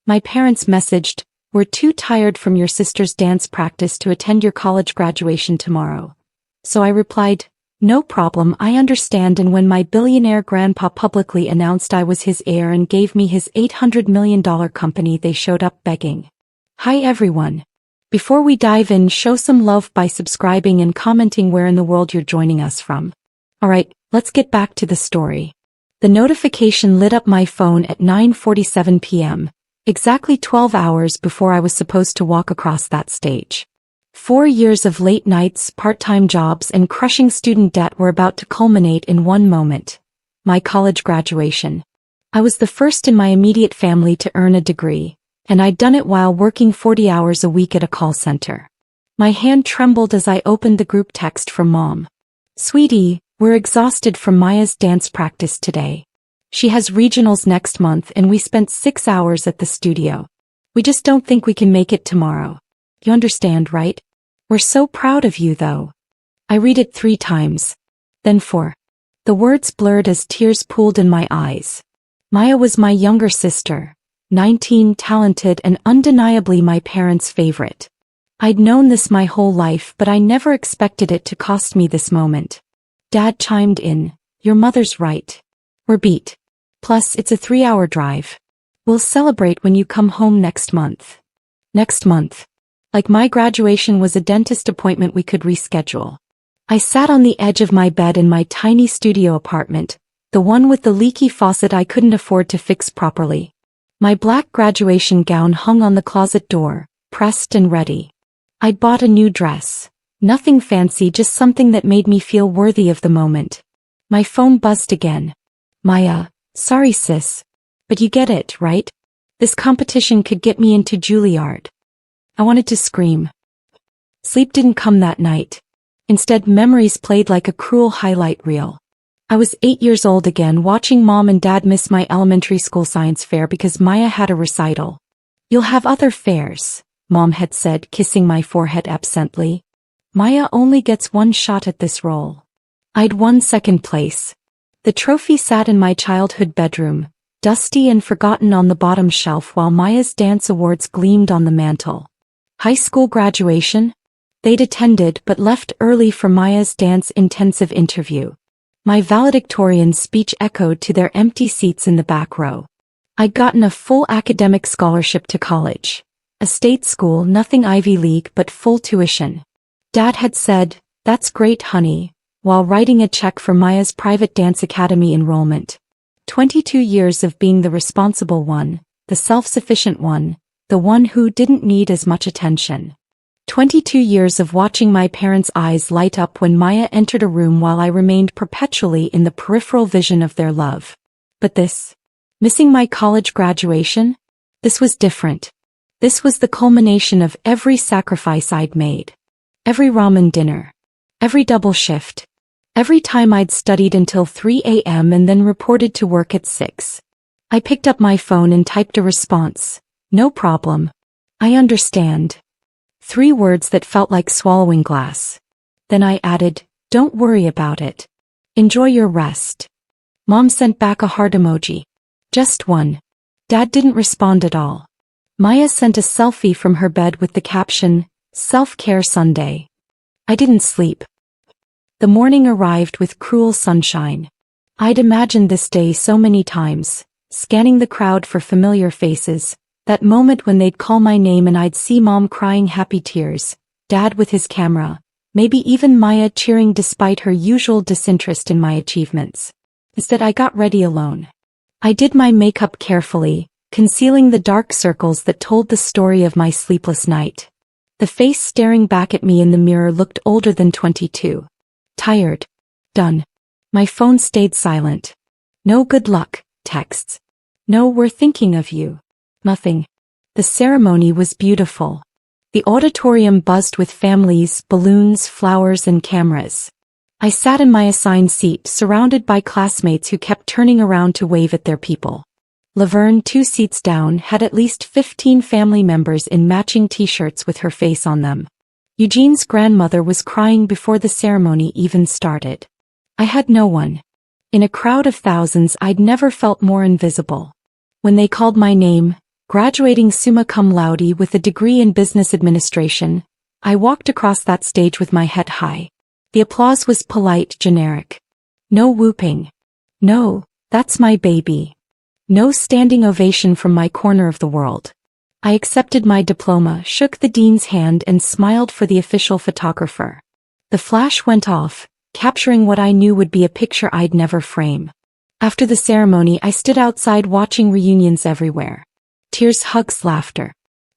My parents messaged, "We're too tired from your sister's dance practice to attend your college graduation tomorrow." So I replied, "No problem, I understand." And when my billionaire grandpa publicly announced I was his heir and gave me his $800 million company, they showed up begging. Hi everyone. Before we dive in, show some love by subscribing and commenting where in the world you're joining us from. Alright, let's get back to the story. The notification lit up my phone at 9:47 p.m., exactly 12 hours before I was supposed to walk across that stage. 4 years of late nights, part-time jobs, and crushing student debt were about to culminate in one moment. My college graduation. I was the first in my immediate family to earn a degree, and I'd done it while working 40 hours a week at a call center. My hand trembled as I opened the group text from Mom. "Sweetie, we're exhausted from Maya's dance practice today. She has regionals next month and we spent 6 hours at the studio. We just don't think we can make it tomorrow. You understand, right? We're so proud of you though." I read it 3 times. Then 4. The words blurred as tears pooled in my eyes. Maya was my younger sister, 19, talented and undeniably my parents' favorite. I'd known this my whole life, but I never expected it to cost me this moment. Dad chimed in, "Your mother's right. We're beat. Plus, it's a 3-hour drive. We'll celebrate when you come home next month." Next month. Like my graduation was a dentist appointment we could reschedule. I sat on the edge of my bed in my tiny studio apartment, the one with the leaky faucet I couldn't afford to fix properly. My black graduation gown hung on the closet door, pressed and ready. I'd bought a new dress. Nothing fancy, just something that made me feel worthy of the moment. My phone buzzed again. "Maya, sorry sis. But you get it, right? This competition could get me into Juilliard." I wanted to scream. Sleep didn't come that night. Instead, memories played like a cruel highlight reel. I was 8 years old again, watching Mom and Dad miss my elementary school science fair because Maya had a recital. "You'll have other fairs," Mom had said, kissing my forehead absently. "Maya only gets one shot at this role." I'd won 2nd place. The trophy sat in my childhood bedroom, dusty and forgotten on the bottom shelf, while Maya's dance awards gleamed on the mantel. High school graduation? They'd attended but left early for Maya's dance intensive interview. My valedictorian speech echoed to their empty seats in the back row. I'd gotten a full academic scholarship to college. A state school, nothing Ivy League but full tuition. Dad had said, "That's great, honey," while writing a check for Maya's private dance academy enrollment. 22 years of being the responsible one, the self-sufficient one, the one who didn't need as much attention. 22 years of watching my parents' eyes light up when Maya entered a room while I remained perpetually in the peripheral vision of their love. But this, missing my college graduation? This was different. This was the culmination of every sacrifice I'd made. Every ramen dinner. Every double shift. Every time I'd studied until 3 a.m. and then reported to work at 6. I picked up my phone and typed a response. "No problem. I understand." 3 words that felt like swallowing glass. Then I added, "Don't worry about it. Enjoy your rest." Mom sent back a heart emoji. Just one. Dad didn't respond at all. Maya sent a selfie from her bed with the caption, "Self-Care Sunday." I didn't sleep. The morning arrived with cruel sunshine. I'd imagined this day so many times, scanning the crowd for familiar faces. That moment when they'd call my name and I'd see Mom crying happy tears, Dad with his camera, maybe even Maya cheering despite her usual disinterest in my achievements. Instead, I got ready alone. I did my makeup carefully, concealing the dark circles that told the story of my sleepless night. The face staring back at me in the mirror looked older than 22. Tired. Done. My phone stayed silent. No "good luck" texts. No "we're thinking of you." Nothing. The ceremony was beautiful. The auditorium buzzed with families, balloons, flowers, and cameras. I sat in my assigned seat, surrounded by classmates who kept turning around to wave at their people. Laverne, 2 seats down, had at least 15 family members in matching t-shirts with her face on them. Eugene's grandmother was crying before the ceremony even started. I had no one. In a crowd of thousands, I'd never felt more invisible. When they called my name, Graduating summa cum laude with a degree in business administration, I walked across that stage with my head high. The applause was polite, generic. No whooping. No, that's my baby. No standing ovation from my corner of the world. I accepted my diploma, shook the dean's hand and smiled for the official photographer. The flash went off, capturing what I knew would be a picture I'd never frame. After the ceremony, I stood outside watching reunions everywhere. Tears, hugs, laughter.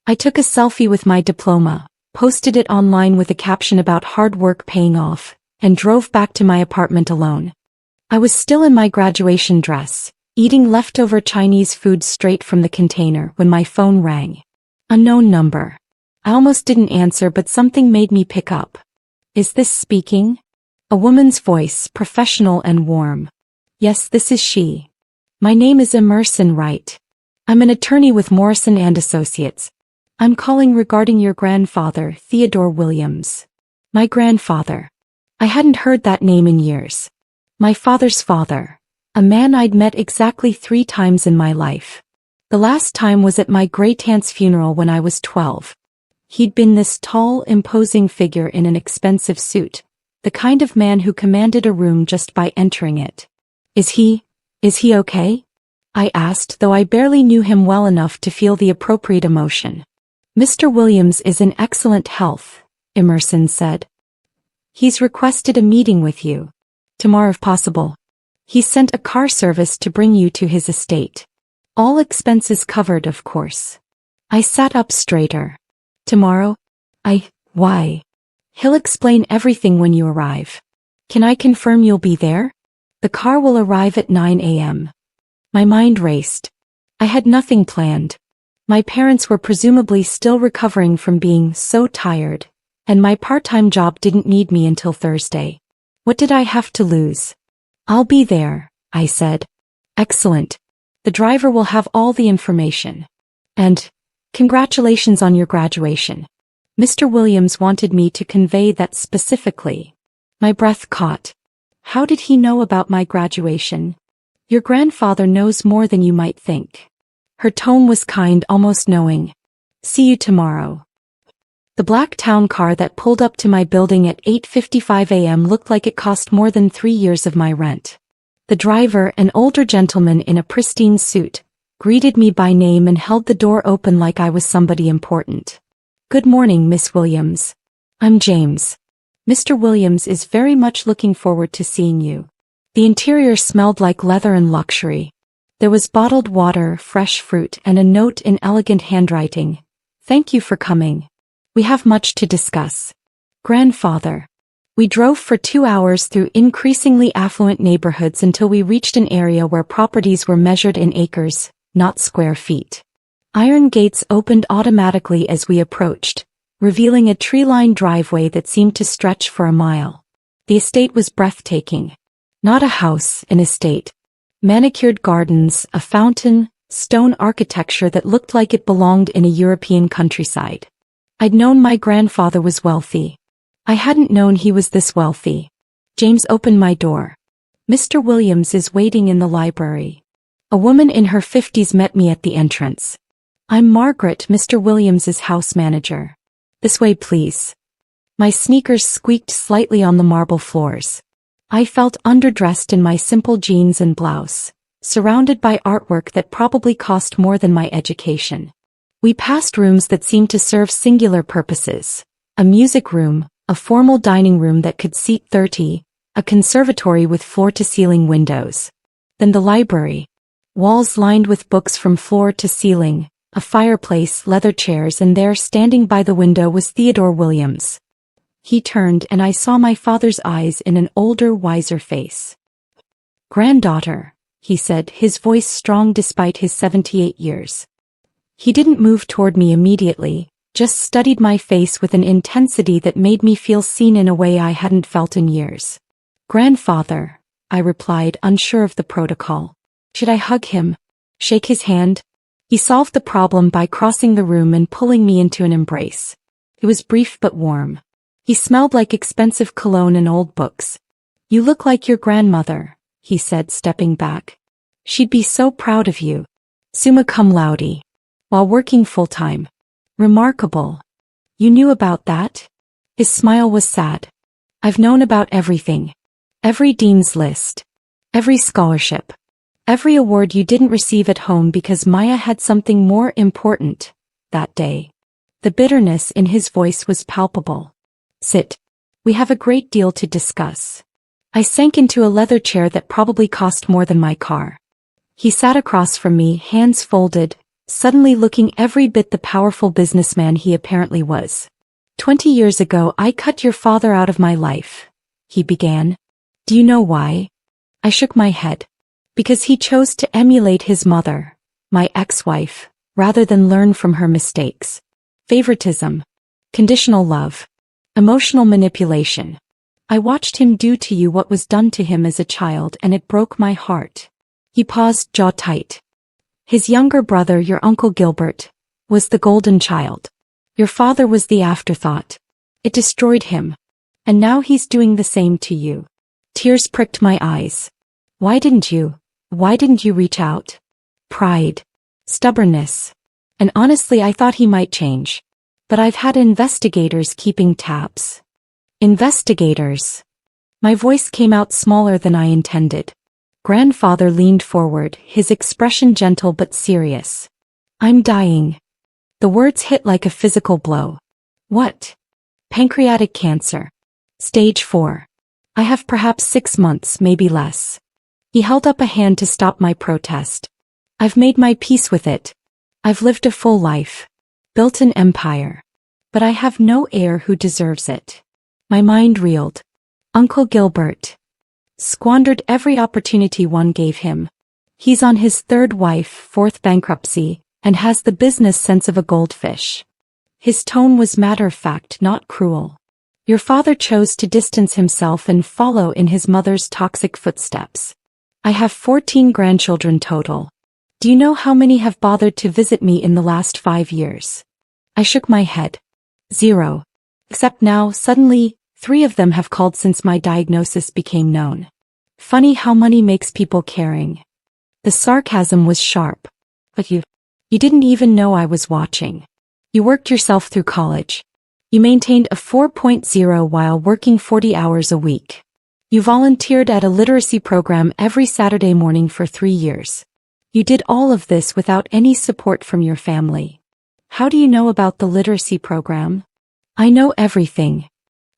I took a selfie with my diploma, posted it online with a caption about hard work paying off, and drove back to my apartment alone. I was still in my graduation dress, eating leftover Chinese food straight from the container when my phone rang. Unknown number. I almost didn't answer, but something made me pick up. Is this speaking? A woman's voice, professional and warm. Yes, this is she. My name is Emerson Wright. I'm an attorney with Morrison & Associates. I'm calling regarding your grandfather, Theodore Williams. My grandfather. I hadn't heard that name in years. My father's father. A man I'd met exactly 3 times in my life. The last time was at my great-aunt's funeral when I was 12. He'd been this tall, imposing figure in an expensive suit, the kind of man who commanded a room just by entering it. Is he okay? I asked, though I barely knew him well enough to feel the appropriate emotion. Mr. Williams is in excellent health, Emerson said. He's requested a meeting with you. Tomorrow if possible. He sent a car service to bring you to his estate. All expenses covered, of course. I sat up straighter. Tomorrow? Why? He'll explain everything when you arrive. Can I confirm you'll be there? The car will arrive at 9 a.m. My mind raced. I had nothing planned. My parents were presumably still recovering from being so tired, and my part-time job didn't need me until Thursday. What did I have to lose? I'll be there, I said. Excellent. The driver will have all the information. And, congratulations on your graduation. Mr. Williams wanted me to convey that specifically. My breath caught. How did he know about my graduation? Your grandfather knows more than you might think. Her tone was kind, almost knowing. See you tomorrow. The black town car that pulled up to my building at 8:55 a.m. looked like it cost more than 3 years of my rent. The driver, an older gentleman in a pristine suit, greeted me by name and held the door open like I was somebody important. Good morning, Miss Williams. I'm James. Mr. Williams is very much looking forward to seeing you. The interior smelled like leather and luxury. There was bottled water, fresh fruit, and a note in elegant handwriting. Thank you for coming. We have much to discuss. Grandfather. We drove for 2 hours through increasingly affluent neighborhoods until we reached an area where properties were measured in acres, not square feet. Iron gates opened automatically as we approached, revealing a tree-lined driveway that seemed to stretch for a mile. The estate was breathtaking. Not a house, an estate. Manicured gardens, a fountain, stone architecture that looked like it belonged in a European countryside. I'd known my grandfather was wealthy. I hadn't known he was this wealthy. James opened my door. Mr. Williams is waiting in the library. A woman in her 50s met me at the entrance. I'm Margaret, Mr. Williams's house manager. This way, please. My sneakers squeaked slightly on the marble floors. I felt underdressed in my simple jeans and blouse, surrounded by artwork that probably cost more than my education. We passed rooms that seemed to serve singular purposes. A music room, a formal dining room that could seat 30, a conservatory with floor-to-ceiling windows. Then the library. Walls lined with books from floor to ceiling, a fireplace, leather chairs, and there, standing by the window, was Theodore Williams. He turned and I saw my father's eyes in an older, wiser face. Granddaughter, he said, his voice strong despite his 78 years. He didn't move toward me immediately, just studied my face with an intensity that made me feel seen in a way I hadn't felt in years. Grandfather, I replied, unsure of the protocol. Should I hug him? Shake his hand? He solved the problem by crossing the room and pulling me into an embrace. It was brief but warm. He smelled like expensive cologne and old books. You look like your grandmother, he said, stepping back. She'd be so proud of you. Summa cum laude. while working full-time. Remarkable. You knew about that? His smile was sad. I've known about everything. Every dean's list. Every scholarship. Every award you didn't receive at home because Maya had something more important that day. The bitterness in his voice was palpable. Sit. We have a great deal to discuss. I sank into a leather chair that probably cost more than my car. He sat across from me, hands folded, suddenly looking every bit the powerful businessman he apparently was. 20 years ago I cut your father out of my life, he began. Do you know why? I shook my head. Because he chose to emulate his mother, my ex-wife, rather than learn from her mistakes. Favoritism. Conditional love. Emotional manipulation. I watched him do to you what was done to him as a child and it broke my heart. He paused, jaw tight. His younger brother, your Uncle Gilbert, was the golden child. Your father was the afterthought. It destroyed him. And now he's doing the same to you. Tears pricked my eyes. Why didn't you reach out? Pride. Stubbornness. And honestly I thought he might change. But I've had investigators keeping tabs. Investigators. My voice came out smaller than I intended. Grandfather leaned forward, his expression gentle but serious. I'm dying. The words hit like a physical blow. What? Pancreatic cancer. Stage 4. I have perhaps 6 months, maybe less. He held up a hand to stop my protest. I've made my peace with it. I've lived a full life. Built an empire. But I have no heir who deserves it. My mind reeled. Uncle Gilbert. Squandered every opportunity one gave him. He's on his 3rd wife, 4th bankruptcy, and has the business sense of a goldfish. His tone was matter-of-fact, not cruel. Your father chose to distance himself and follow in his mother's toxic footsteps. I have 14 grandchildren total. Do you know how many have bothered to visit me in the last 5 years? I shook my head. 0. Except now, suddenly, 3 of them have called since my diagnosis became known. Funny how money makes people caring. The sarcasm was sharp. But you didn't even know I was watching. You worked yourself through college. You maintained a 4.0 while working 40 hours a week. You volunteered at a literacy program every Saturday morning for 3 years. You did all of this without any support from your family. How do you know about the literacy program? I know everything.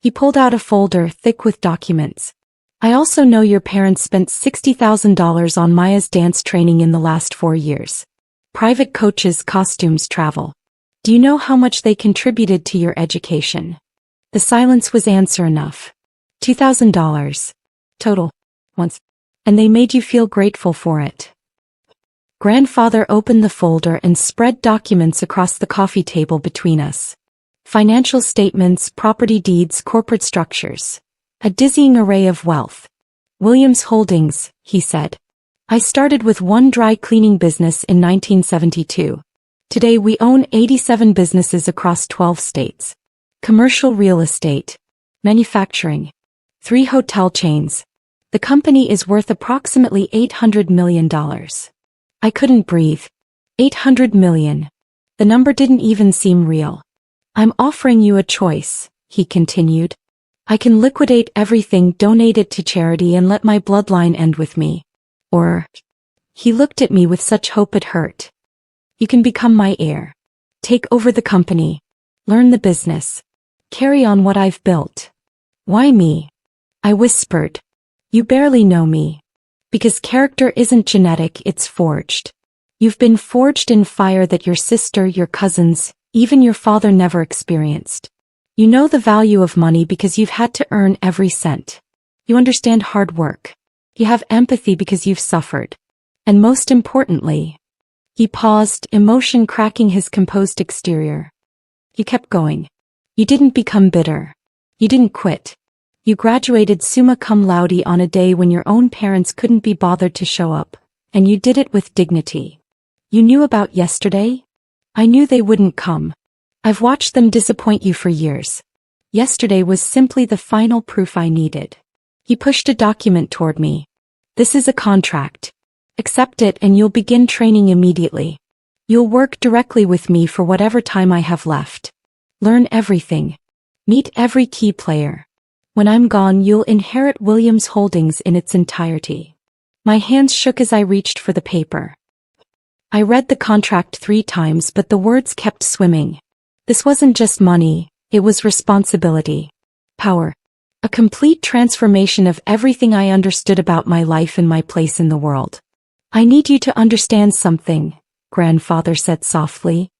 He pulled out a folder thick with documents. I also know your parents spent $60,000 on Maya's dance training in the last 4 years. Private coaches, costumes, travel. Do you know how much they contributed to your education? The silence was answer enough. $2,000. Total. Once. And they made you feel grateful for it. Grandfather opened the folder and spread documents across the coffee table between us. Financial statements, property deeds, corporate structures. A dizzying array of wealth. Williams Holdings, he said. I started with one dry cleaning business in 1972. Today we own 87 businesses across 12 states. Commercial real estate. Manufacturing. 3 hotel chains. The company is worth approximately $800 million. I couldn't breathe. 800 million. The number didn't even seem real. I'm offering you a choice, he continued. I can liquidate everything, donate it to charity and let my bloodline end with me. Or, he looked at me with such hope it hurt. You can become my heir. Take over the company. Learn the business. Carry on what I've built. Why me? I whispered. You barely know me. Because character isn't genetic, it's forged. You've been forged in fire that your sister, your cousins, even your father never experienced. You know the value of money because you've had to earn every cent. You understand hard work. You have empathy because you've suffered. And most importantly, he paused, emotion cracking his composed exterior. You kept going. You didn't become bitter. You didn't quit. You graduated summa cum laude on a day when your own parents couldn't be bothered to show up, and you did it with dignity. You knew about yesterday? I knew they wouldn't come. I've watched them disappoint you for years. Yesterday was simply the final proof I needed. He pushed a document toward me. This is a contract. Accept it and you'll begin training immediately. You'll work directly with me for whatever time I have left. Learn everything. Meet every key player. When I'm gone, you'll inherit Williams Holdings in its entirety. My hands shook as I reached for the paper. I read the contract 3 times, but the words kept swimming. This wasn't just money, it was responsibility. Power. A complete transformation of everything I understood about my life and my place in the world. I need you to understand something, Grandfather said softly.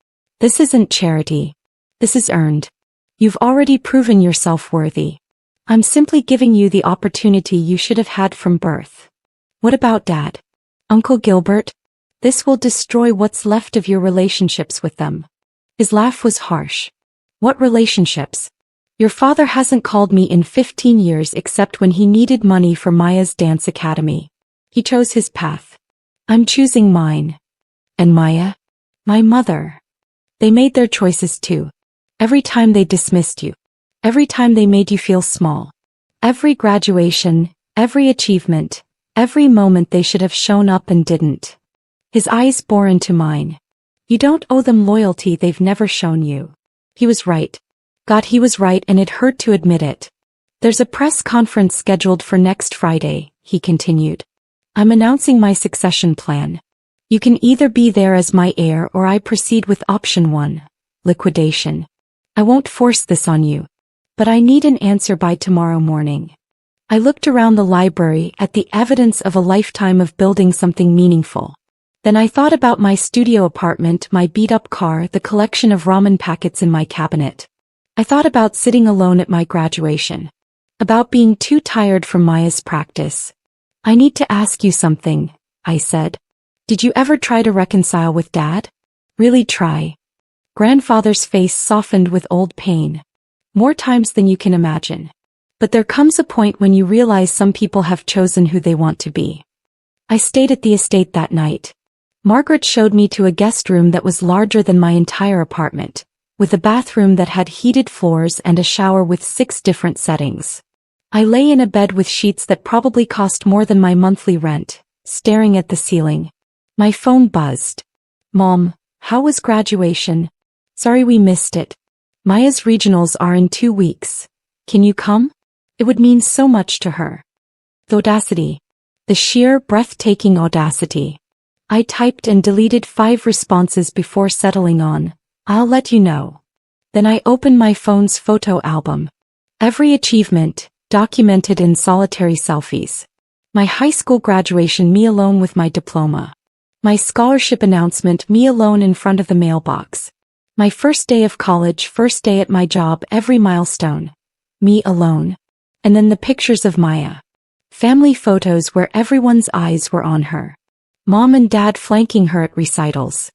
This isn't charity. This is earned. You've already proven yourself worthy. I'm simply giving you the opportunity you should have had from birth. What about Dad? Uncle Gilbert? This will destroy what's left of your relationships with them. His laugh was harsh. What relationships? Your father hasn't called me in 15 years except when he needed money for Maya's dance academy. He chose his path. I'm choosing mine. And Maya? My mother. They made their choices too. Every time they dismissed you. Every time they made you feel small. Every graduation, every achievement, every moment they should have shown up and didn't. His eyes bore into mine. You don't owe them loyalty they've never shown you. He was right. God, he was right, and it hurt to admit it. There's a press conference scheduled for next Friday, he continued. I'm announcing my succession plan. You can either be there as my heir or I proceed with option 1, liquidation. I won't force this on you. But I need an answer by tomorrow morning. I looked around the library at the evidence of a lifetime of building something meaningful. Then I thought about my studio apartment, my beat-up car, the collection of ramen packets in my cabinet. I thought about sitting alone at my graduation. About being too tired from Maya's practice. I need to ask you something, I said. Did you ever try to reconcile with Dad? Really try? Grandfather's face softened with old pain. More times than you can imagine. But there comes a point when you realize some people have chosen who they want to be. I stayed at the estate that night. Margaret showed me to a guest room that was larger than my entire apartment, with a bathroom that had heated floors and a shower with 6 different settings. I lay in a bed with sheets that probably cost more than my monthly rent, staring at the ceiling. My phone buzzed. Mom, how was graduation? Sorry we missed it. Maya's regionals are in 2 weeks. Can you come? It would mean so much to her. The audacity. The sheer, breathtaking audacity. I typed and deleted 5 responses before settling on, I'll let you know. Then I opened my phone's photo album. Every achievement, documented in solitary selfies. My high school graduation, me alone with my diploma. My scholarship announcement, me alone in front of the mailbox. My first day of college, first day at my job, every milestone. Me alone. And then the pictures of Maya. Family photos where everyone's eyes were on her. Mom and Dad flanking her at recitals.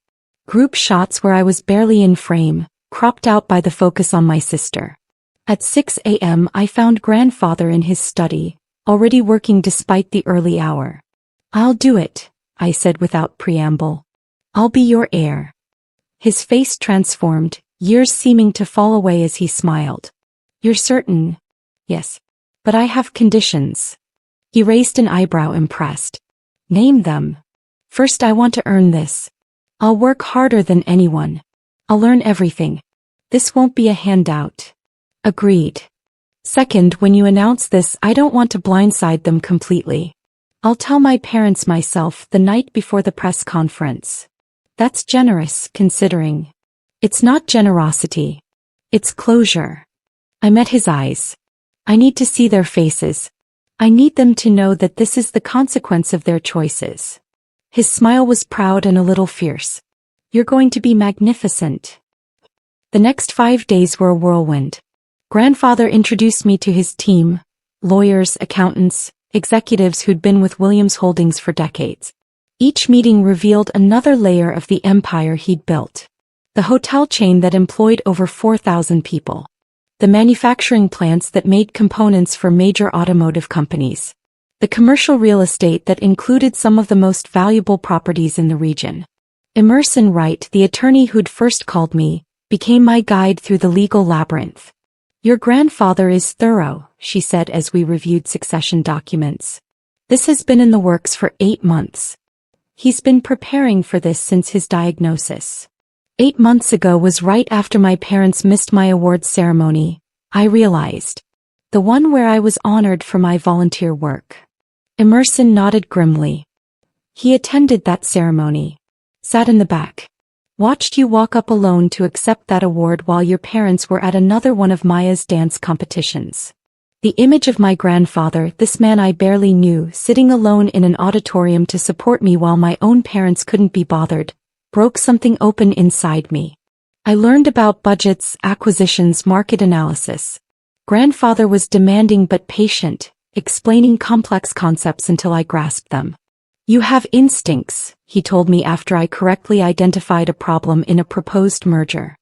Group shots where I was barely in frame, cropped out by the focus on my sister. At 6 a.m. I found Grandfather in his study, already working despite the early hour. I'll do it, I said without preamble. I'll be your heir. His face transformed, years seeming to fall away as he smiled. You're certain? Yes. But I have conditions. He raised an eyebrow, impressed. Name them. First, I want to earn this. I'll work harder than anyone. I'll learn everything. This won't be a handout. Agreed. Second, when you announce this, I don't want to blindside them completely. I'll tell my parents myself the night before the press conference. That's generous, considering. It's not generosity. It's closure. I met his eyes. I need to see their faces. I need them to know that this is the consequence of their choices. His smile was proud and a little fierce. You're going to be magnificent. The next 5 days were a whirlwind. Grandfather introduced me to his team, lawyers, accountants, executives who'd been with Williams Holdings for decades. Each meeting revealed another layer of the empire he'd built. The hotel chain that employed over 4,000 people. The manufacturing plants that made components for major automotive companies. The commercial real estate that included some of the most valuable properties in the region. Emerson Wright, the attorney who'd first called me, became my guide through the legal labyrinth. Your grandfather is thorough, she said as we reviewed succession documents. This has been in the works for 8 months. He's been preparing for this since his diagnosis. 8 months ago was right after my parents missed my awards ceremony, I realized. The one where I was honored for my volunteer work. Emerson nodded grimly. He attended that ceremony. Sat in the back. Watched you walk up alone to accept that award while your parents were at another one of Maya's dance competitions. The image of my grandfather, this man I barely knew, sitting alone in an auditorium to support me while my own parents couldn't be bothered, broke something open inside me. I learned about budgets, acquisitions, market analysis. Grandfather was demanding but patient, explaining complex concepts until I grasped them. You have instincts, he told me after I correctly identified a problem in a proposed merger.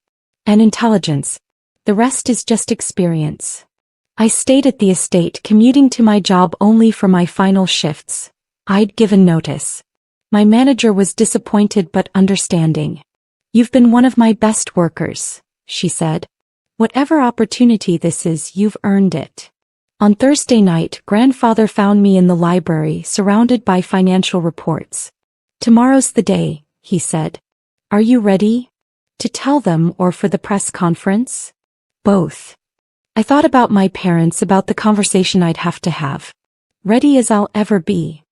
And intelligence. The rest is just experience. I stayed at the estate, commuting to my job only for my final shifts. I'd given notice. My manager was disappointed but understanding. You've been one of my best workers, she said. Whatever opportunity this is, you've earned it. On Thursday night, grandfather found me in the library, surrounded by financial reports. Tomorrow's the day, he said. Are you ready? To tell them or for the press conference? Both. I thought about my parents, about the conversation I'd have to have. Ready as I'll ever be.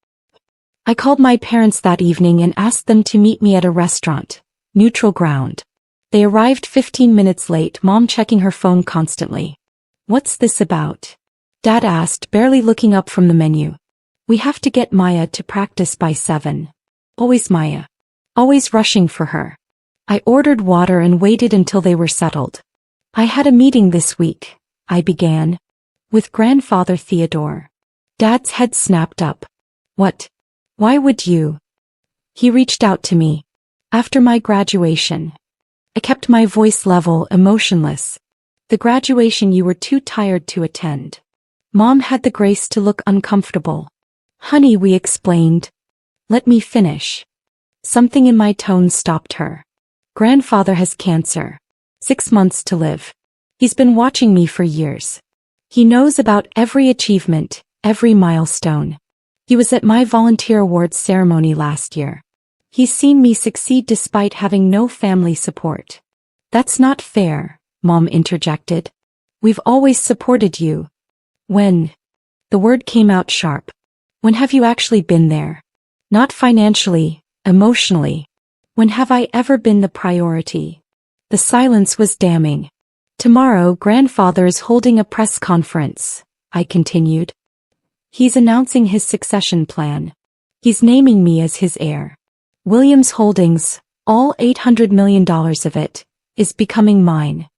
I called my parents that evening and asked them to meet me at a restaurant, neutral ground. They arrived 15 minutes late, Mom checking her phone constantly. What's this about? Dad asked, barely looking up from the menu. We have to get Maya to practice by 7. Always Maya. Always rushing for her. I ordered water and waited until they were settled. I had a meeting this week, I began. With grandfather Theodore. Dad's head snapped up. What? Why would you? He reached out to me. After my graduation. I kept my voice level, emotionless. The graduation you were too tired to attend. Mom had the grace to look uncomfortable. Honey, we explained. Let me finish. Something in my tone stopped her. Grandfather has cancer. 6 months to live. He's been watching me for years. He knows about every achievement, every milestone. He was at my volunteer awards ceremony last year. He's seen me succeed despite having no family support. That's not fair, Mom interjected. We've always supported you. When? The word came out sharp. When have you actually been there? Not financially, emotionally. When have I ever been the priority? The silence was damning. Tomorrow, grandfather is holding a press conference, I continued. He's announcing his succession plan. He's naming me as his heir. Williams Holdings, all $800 million of it, is becoming mine.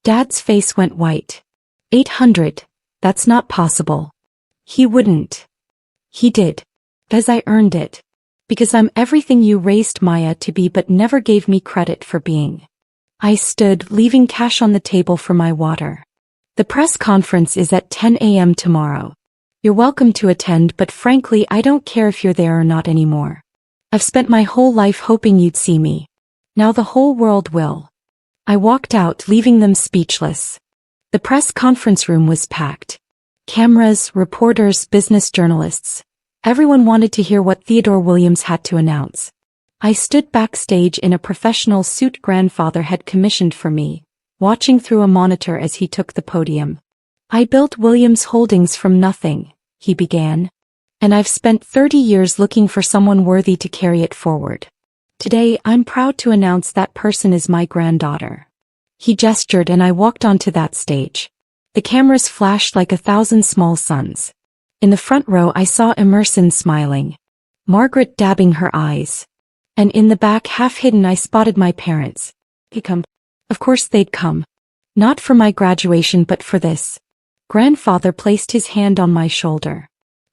Dad's face went white. 800. That's not possible. He wouldn't. He did. As I earned it. Because I'm everything you raised Maya to be but never gave me credit for being. I stood, leaving cash on the table for my water. The press conference is at 10 a.m. tomorrow. You're welcome to attend, but frankly I don't care if you're there or not anymore. I've spent my whole life hoping you'd see me. Now the whole world will. I walked out, leaving them speechless. The press conference room was packed. Cameras, reporters, business journalists. Everyone wanted to hear what Theodore Williams had to announce. I stood backstage in a professional suit grandfather had commissioned for me, watching through a monitor as he took the podium. I built Williams Holdings from nothing, he began. And I've spent 30 years looking for someone worthy to carry it forward. Today, I'm proud to announce that person is my granddaughter. He gestured and I walked onto that stage. The cameras flashed like 1,000 small suns. In the front row I saw Emerson smiling. Margaret dabbing her eyes. And in the back, half hidden, I spotted my parents. He'd come. Of course they'd come. Not for my graduation but for this. Grandfather placed his hand on my shoulder.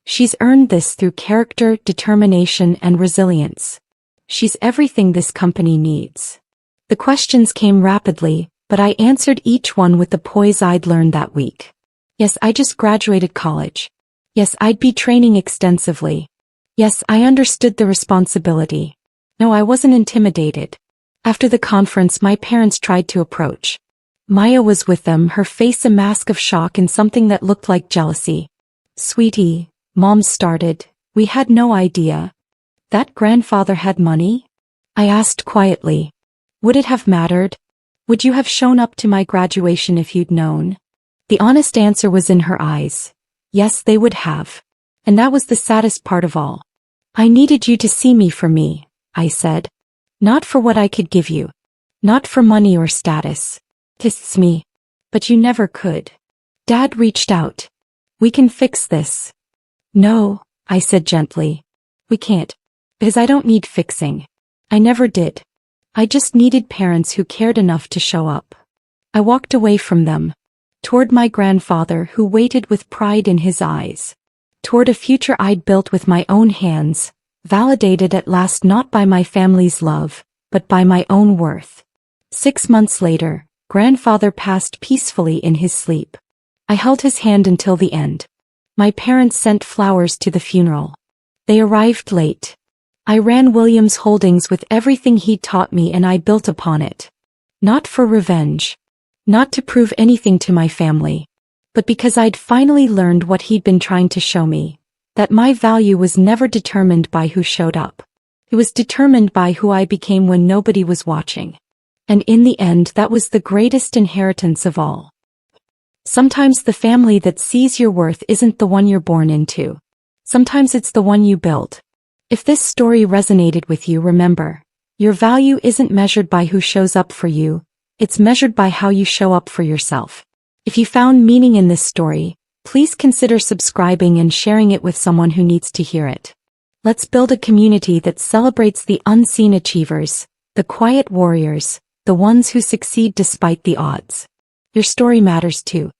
She's earned this through character, determination, and resilience. She's everything this company needs. The questions came rapidly, but I answered each one with the poise I'd learned that week. Yes, I just graduated college. Yes, I'd be training extensively. Yes, I understood the responsibility. No, I wasn't intimidated. After the conference, my parents tried to approach. Maya was with them, her face a mask of shock and something that looked like jealousy. Sweetie, Mom started, we had no idea. That grandfather had money? I asked quietly. Would it have mattered? Would you have shown up to my graduation if you'd known? The honest answer was in her eyes. Yes, they would have. And that was the saddest part of all. I needed you to see me for me, I said. Not for what I could give you. Not for money or status. Kiss me. But you never could. Dad reached out. We can fix this. No, I said gently. We can't. Because I don't need fixing. I never did. I just needed parents who cared enough to show up. I walked away from them. Toward my grandfather who waited with pride in his eyes. Toward a future I'd built with my own hands, validated at last not by my family's love, but by my own worth. 6 months later, grandfather passed peacefully in his sleep. I held his hand until the end. My parents sent flowers to the funeral. They arrived late. I ran Williams Holdings with everything he'd taught me and I built upon it. Not for revenge. Not to prove anything to my family. But because I'd finally learned what he'd been trying to show me. That my value was never determined by who showed up. It was determined by who I became when nobody was watching. And in the end that was the greatest inheritance of all. Sometimes the family that sees your worth isn't the one you're born into. Sometimes it's the one you build. If this story resonated with you, remember, your value isn't measured by who shows up for you, it's measured by how you show up for yourself. If you found meaning in this story, please consider subscribing and sharing it with someone who needs to hear it. Let's build a community that celebrates the unseen achievers, the quiet warriors, the ones who succeed despite the odds. Your story matters too.